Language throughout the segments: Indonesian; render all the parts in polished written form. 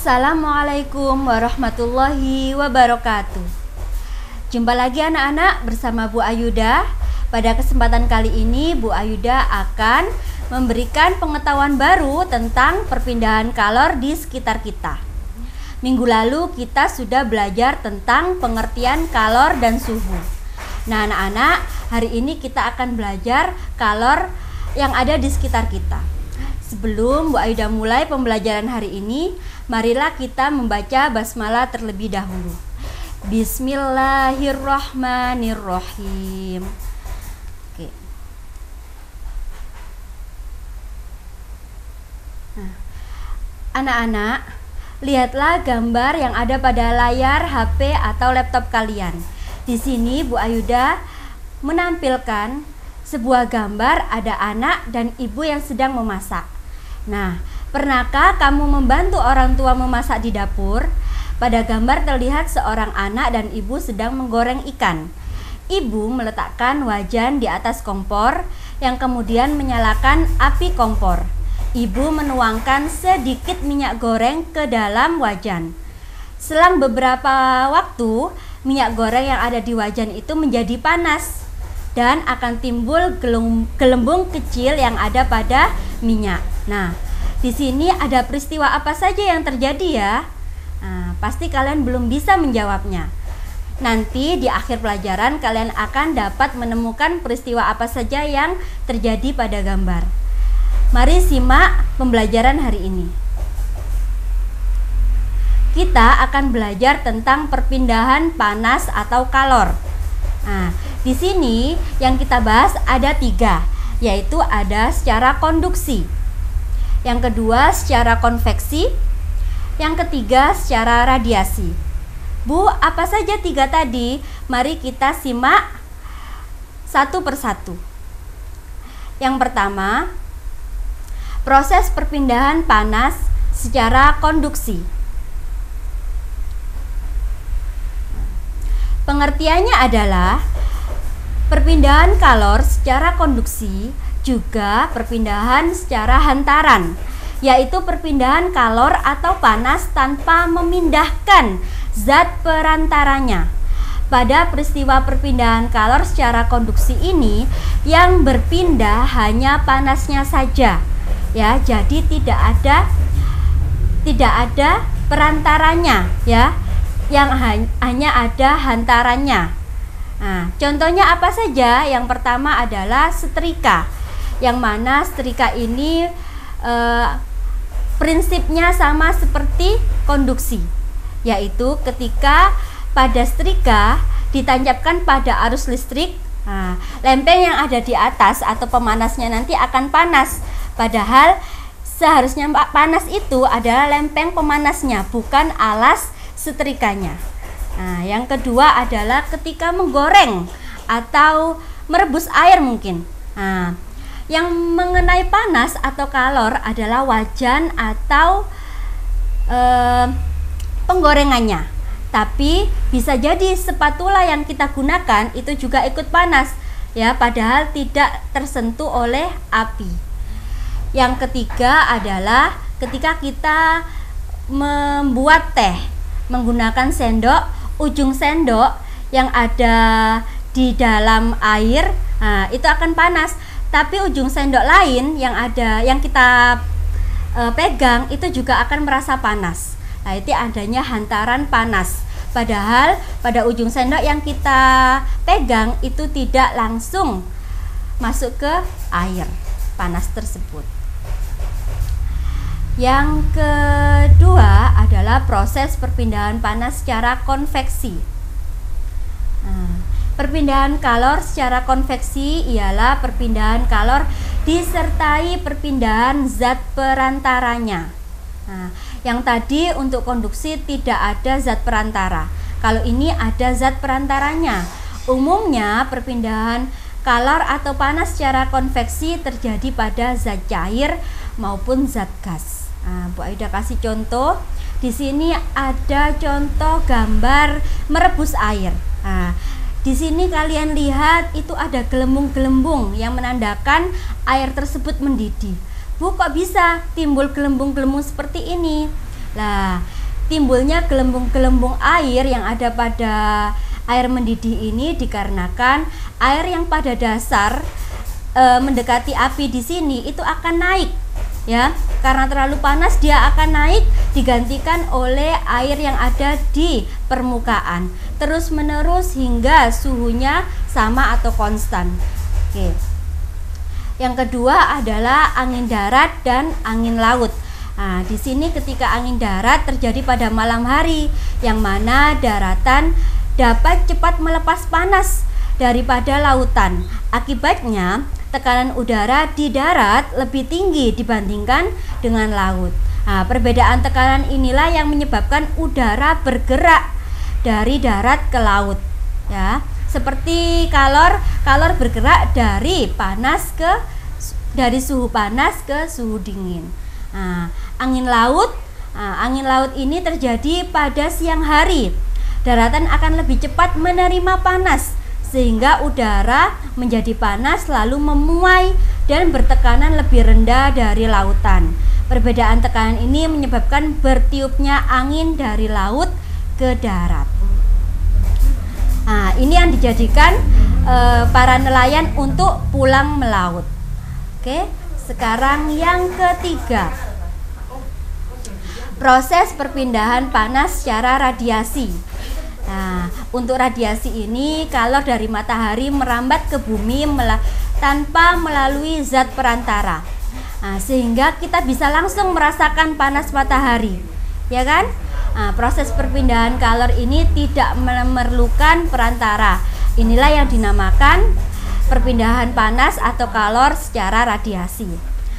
Assalamualaikum warahmatullahi wabarakatuh. Jumpa lagi anak-anak bersama Bu Ayuda. Pada kesempatan kali ini Bu Ayuda akan memberikan pengetahuan baru tentang perpindahan kalor di sekitar kita. Minggu lalu kita sudah belajar tentang pengertian kalor dan suhu. Nah anak-anak, hari ini kita akan belajar kalor yang ada di sekitar kita. Sebelum Bu Ayuda mulai pembelajaran hari ini, marilah kita membaca basmalah terlebih dahulu. Bismillahirrahmanirrahim. Oke. Nah, anak-anak, lihatlah gambar yang ada pada layar HP atau laptop kalian. Di sini Bu Ayuda menampilkan sebuah gambar ada anak dan ibu yang sedang memasak. Nah, pernahkah kamu membantu orang tua memasak di dapur? Pada gambar terlihat seorang anak dan ibu sedang menggoreng ikan. Ibu meletakkan wajan di atas kompor yang kemudian menyalakan api kompor. Ibu menuangkan sedikit minyak goreng ke dalam wajan. Selang beberapa waktu, minyak goreng yang ada di wajan itu menjadi panas dan akan timbul gelembung kecil yang ada pada minyak. Nah, di sini ada peristiwa apa saja yang terjadi ya? Nah, pasti kalian belum bisa menjawabnya. Nanti di akhir pelajaran kalian akan dapat menemukan peristiwa apa saja yang terjadi pada gambar. Mari simak pembelajaran hari ini. Kita akan belajar tentang perpindahan panas atau kalor. Nah, di sini yang kita bahas ada 3, yaitu ada secara konduksi, yang kedua secara konveksi, yang ketiga secara radiasi. Bu, apa saja 3 tadi? Mari kita simak satu persatu. Yang pertama, proses perpindahan panas secara konduksi. Pengertiannya adalah perpindahan kalor secara konduksi juga perpindahan secara hantaran, yaitu perpindahan kalor atau panas tanpa memindahkan zat perantaranya. Pada peristiwa perpindahan kalor secara konduksi ini, yang berpindah hanya panasnya saja, ya. Jadi tidak ada perantaranya, ya. Yang hanya ada hantarannya. Nah, contohnya apa saja? Yang pertama adalah setrika, yang mana setrika ini prinsipnya sama seperti konduksi, yaitu ketika pada setrika ditancapkan pada arus listrik, nah, lempeng yang ada di atas atau pemanasnya nanti akan panas, padahal seharusnya panas itu adalah lempeng pemanasnya, bukan alas setrikanya. Nah, yang kedua adalah ketika menggoreng atau merebus air mungkin. Nah, yang mengenai panas atau kalor adalah wajan atau penggorengannya. Tapi bisa jadi spatula yang kita gunakan itu juga ikut panas, ya, padahal tidak tersentuh oleh api. Yang ketiga adalah ketika kita membuat teh menggunakan sendok, ujung sendok yang ada di dalam air, nah, itu akan panas. Tapi ujung sendok lain yang kita pegang itu juga akan merasa panas. Nah, itu adanya hantaran panas. Padahal pada ujung sendok yang kita pegang itu tidak langsung masuk ke air panas tersebut. Yang kedua adalah proses perpindahan panas secara konveksi. Nah, perpindahan kalor secara konveksi ialah perpindahan kalor disertai perpindahan zat perantaranya. Nah, yang tadi untuk konduksi tidak ada zat perantara. Kalau ini ada zat perantaranya. Umumnya perpindahan kalor atau panas secara konveksi terjadi pada zat cair maupun zat gas. Nah, Bu Aida kasih contoh. Di sini ada contoh gambar merebus air. Nah, di sini kalian lihat itu ada gelembung-gelembung yang menandakan air tersebut mendidih. Bu, kok bisa timbul gelembung-gelembung seperti ini? Nah, timbulnya gelembung-gelembung air yang ada pada air mendidih ini dikarenakan air yang pada dasar mendekati api di sini itu akan naik, ya. Karena terlalu panas dia akan naik, digantikan oleh air yang ada di permukaan terus menerus hingga suhunya sama atau konstan. Oke. Yang kedua adalah angin darat dan angin laut. Nah, di sini ketika angin darat terjadi pada malam hari, yang mana daratan dapat cepat melepas panas daripada lautan. Akibatnya tekanan udara di darat lebih tinggi dibandingkan dengan laut. Nah, perbedaan tekanan inilah yang menyebabkan udara bergerak dari darat ke laut, ya. Seperti kalor bergerak dari suhu panas ke suhu dingin. Nah, angin laut ini terjadi pada siang hari. Daratan akan lebih cepat menerima panas sehingga udara menjadi panas lalu memuai dan bertekanan lebih rendah dari lautan. Perbedaan tekanan ini menyebabkan bertiupnya angin dari laut ke darat. Nah, ini yang dijadikan para nelayan untuk pulang melaut. Oke, sekarang yang ketiga, proses perpindahan panas secara radiasi. Nah, untuk radiasi ini kalor dari matahari merambat ke bumi tanpa melalui zat perantara. Nah, sehingga kita bisa langsung merasakan panas matahari, ya kan? Nah, proses perpindahan kalor ini tidak memerlukan perantara. Inilah yang dinamakan perpindahan panas atau kalor secara radiasi.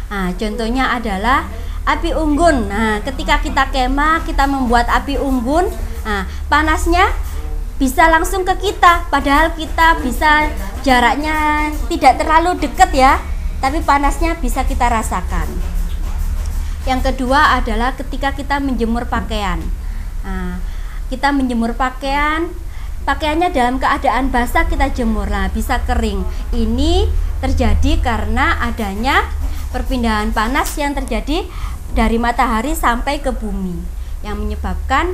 Nah, contohnya adalah api unggun. Nah, ketika kita kemah, kita membuat api unggun. Nah, panasnya bisa langsung ke kita, padahal kita bisa jaraknya tidak terlalu dekat, ya, tapi panasnya bisa kita rasakan. Yang kedua adalah ketika kita menjemur pakaian. Nah, kita menjemur pakaiannya dalam keadaan basah kita jemur, nah bisa kering. Ini terjadi karena adanya perpindahan panas yang terjadi dari matahari sampai ke bumi yang menyebabkan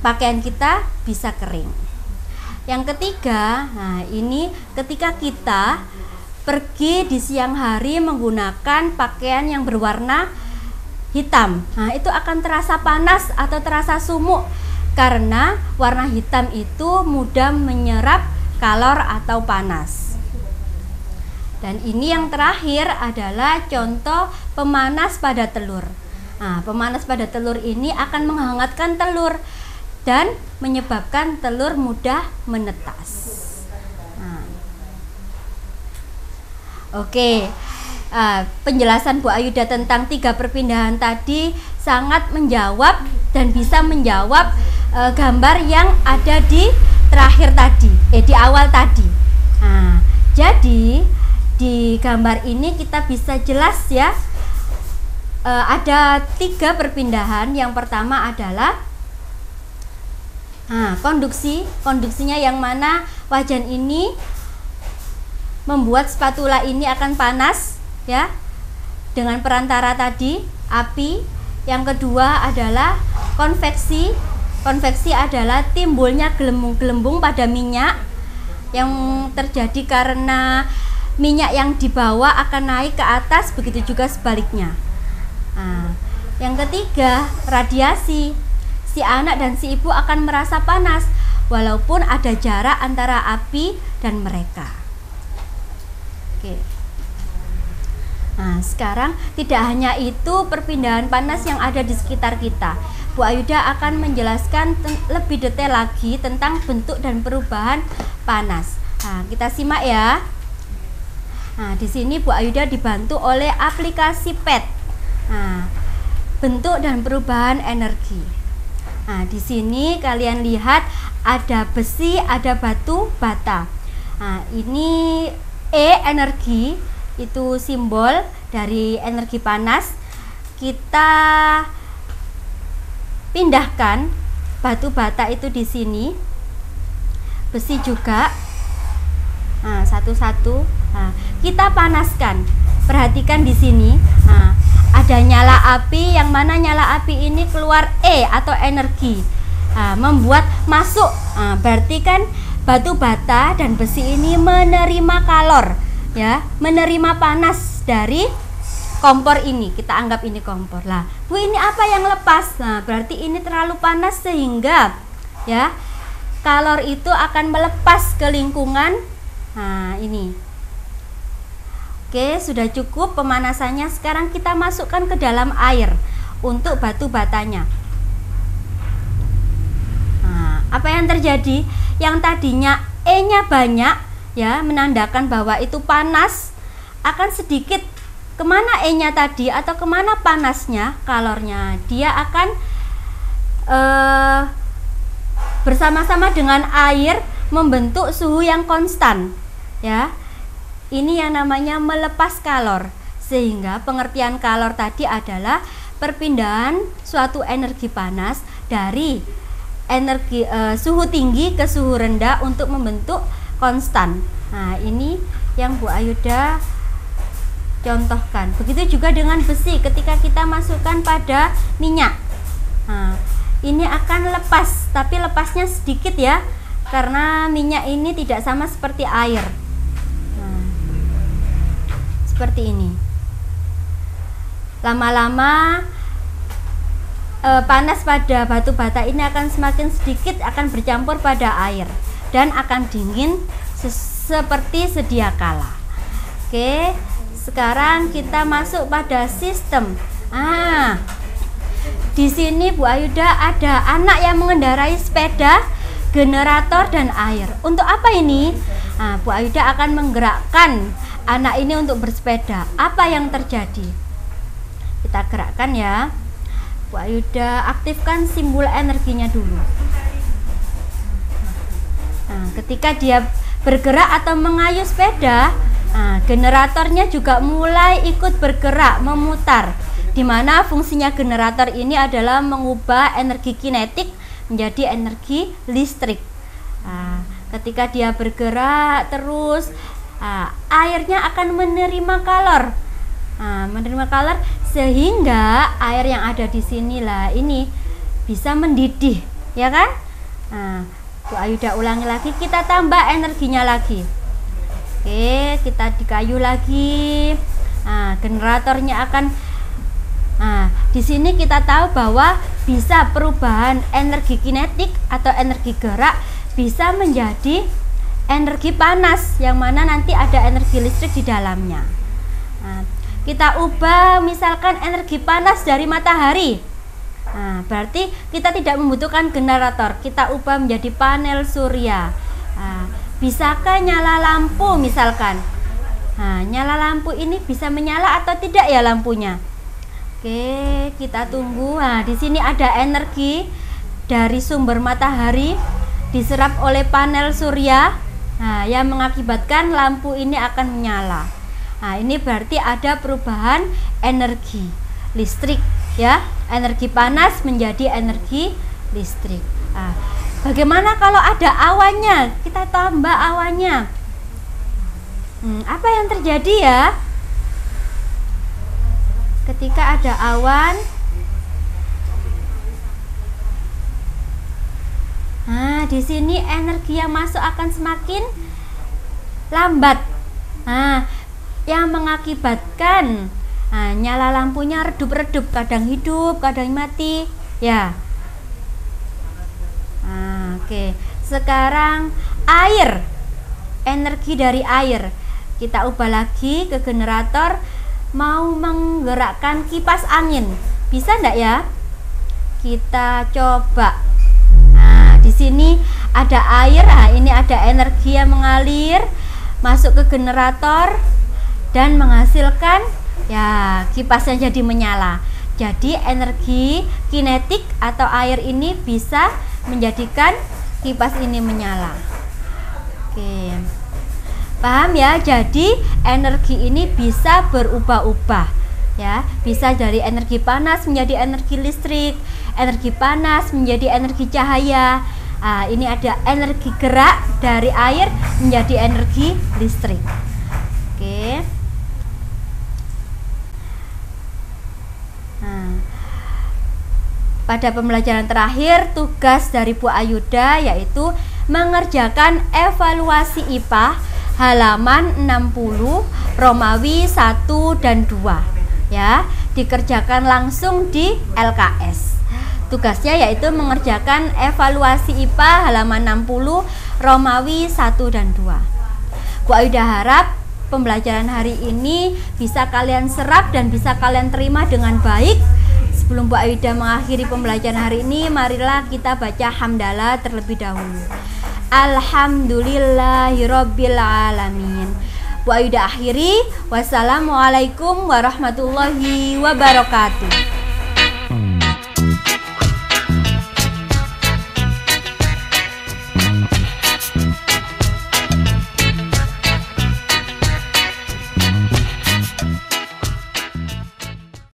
pakaian kita bisa kering. Yang ketiga, nah ini ketika kita pergi di siang hari menggunakan pakaian yang berwarna hitam, nah itu akan terasa panas atau terasa sumuk karena warna hitam itu mudah menyerap kalor atau panas. Dan ini yang terakhir adalah contoh pemanas pada telur. Nah, pemanas pada telur ini akan menghangatkan telur dan menyebabkan telur mudah menetas. Nah. Oke, penjelasan Bu Ayuda tentang 3 perpindahan tadi sangat menjawab dan bisa menjawab gambar yang ada di terakhir tadi, di awal tadi. Nah, jadi di gambar ini kita bisa jelas, ya, ada 3 perpindahan. Yang pertama adalah konduksinya yang mana wajan ini membuat spatula ini akan panas, ya, dengan perantara tadi api. Yang kedua adalah konveksi adalah timbulnya gelembung-gelembung pada minyak yang terjadi karena minyak yang dibawa akan naik ke atas, begitu juga sebaliknya. Nah, yang ketiga radiasi. Si anak dan si ibu akan merasa panas walaupun ada jarak antara api dan mereka. Oke. Nah, sekarang tidak hanya itu perpindahan panas yang ada di sekitar kita. Bu Ayuda akan menjelaskan lebih detail lagi tentang bentuk dan perubahan panas. Nah, kita simak, ya. Nah, di sini Bu Ayuda dibantu oleh aplikasi PET. Nah, bentuk dan perubahan energi. Nah, di sini kalian lihat ada besi, ada batu bata. Nah, ini energi, itu simbol dari energi panas. Kita pindahkan batu bata itu di sini, besi juga. Nah, satu-satu. Nah, kita panaskan. Perhatikan di sini. Nah, ada nyala api, yang mana nyala api ini keluar E atau energi, membuat masuk. Berarti kan batu bata dan besi ini menerima kalor, ya, menerima panas dari kompor ini. Kita anggap ini kompor. Lah, Bu, ini apa yang lepas? Nah, berarti ini terlalu panas sehingga ya kalor itu akan melepas ke lingkungan. Nah, ini. Oke, sudah cukup pemanasannya. Sekarang kita masukkan ke dalam air untuk batu batanya. Nah, apa yang terjadi? Yang tadinya E-nya banyak, ya, menandakan bahwa itu panas, akan sedikit kemana E-nya tadi atau kemana panasnya, kalornya, dia akan bersama-sama dengan air membentuk suhu yang konstan, ya. Ini yang namanya melepas kalor. Sehingga pengertian kalor tadi adalah perpindahan suatu energi panas dari energi suhu tinggi ke suhu rendah untuk membentuk konstan. Nah, ini yang Bu Ayuda contohkan. Begitu juga dengan besi, ketika kita masukkan pada minyak, nah, ini akan lepas, tapi lepasnya sedikit ya, karena minyak ini tidak sama seperti air. Nah, seperti ini. Lama-lama panas pada batu bata ini akan semakin sedikit, akan bercampur pada air dan akan dingin seperti sedia kala. Oke, sekarang kita masuk pada sistem. Di sini Bu Ayuda ada anak yang mengendarai sepeda, generator dan air. Untuk apa ini? Bu Ayuda akan menggerakkan anak ini untuk bersepeda. Apa yang terjadi? Kita gerakkan ya. Bu Ayuda aktifkan simbol energinya dulu. Nah, ketika dia bergerak atau mengayuh sepeda, generatornya juga mulai ikut bergerak, memutar, di mana fungsinya generator ini adalah mengubah energi kinetik menjadi energi listrik. Ketika dia bergerak terus, airnya akan menerima kalor, sehingga air yang ada di sinilah ini bisa mendidih, ya kan? Bu Ayuda ulangi lagi, kita tambah energinya lagi. Oke, kita dikayu lagi. Generatornya akan. Di sini kita tahu bahwa bisa perubahan energi kinetik atau energi gerak bisa menjadi energi panas, yang mana nanti ada energi listrik di dalamnya. Kita ubah misalkan energi panas dari matahari. Berarti kita tidak membutuhkan generator, kita ubah menjadi panel surya. Bisakah nyala lampu misalkan? Nyala lampu ini bisa menyala atau tidak ya lampunya? Oke, kita tunggu. Di sini ada energi dari sumber matahari diserap oleh panel surya, yang mengakibatkan lampu ini akan menyala. Ini berarti ada perubahan energi listrik, ya. Energi panas menjadi energi listrik. Bagaimana kalau ada awannya? Kita tambah awannya. Apa yang terjadi ya? Ketika ada awan, di sini energi yang masuk akan semakin lambat. Yang mengakibatkan nyala lampunya redup-redup, kadang hidup, kadang mati, ya. Oke, sekarang air, energi dari air kita ubah lagi ke generator, mau menggerakkan kipas angin, bisa enggak ya? Kita coba. Di sini ada air, ini ada energi yang mengalir masuk ke generator dan menghasilkan, ya, kipasnya jadi menyala. Jadi energi kinetik atau air ini bisa menjadikan kipas ini menyala. Oke, paham ya? Jadi energi ini bisa berubah-ubah, ya. Bisa dari energi panas menjadi energi listrik, energi panas menjadi energi cahaya. Ini ada energi gerak dari air menjadi energi listrik. Oke. Pada pembelajaran terakhir, tugas dari Bu Ayuda yaitu mengerjakan evaluasi IPA halaman 60 Romawi 1 dan 2 ya, dikerjakan langsung di LKS. Tugasnya yaitu mengerjakan evaluasi IPA halaman 60 Romawi 1 dan 2. Bu Ayuda harap pembelajaran hari ini bisa kalian serap dan bisa kalian terima dengan baik. Sebelum Bu Ayuda mengakhiri pembelajaran hari ini, marilah kita baca hamdalah terlebih dahulu. Alhamdulillahirabbil alamin. Bu Ayuda akhiri, wassalamualaikum warahmatullahi wabarakatuh.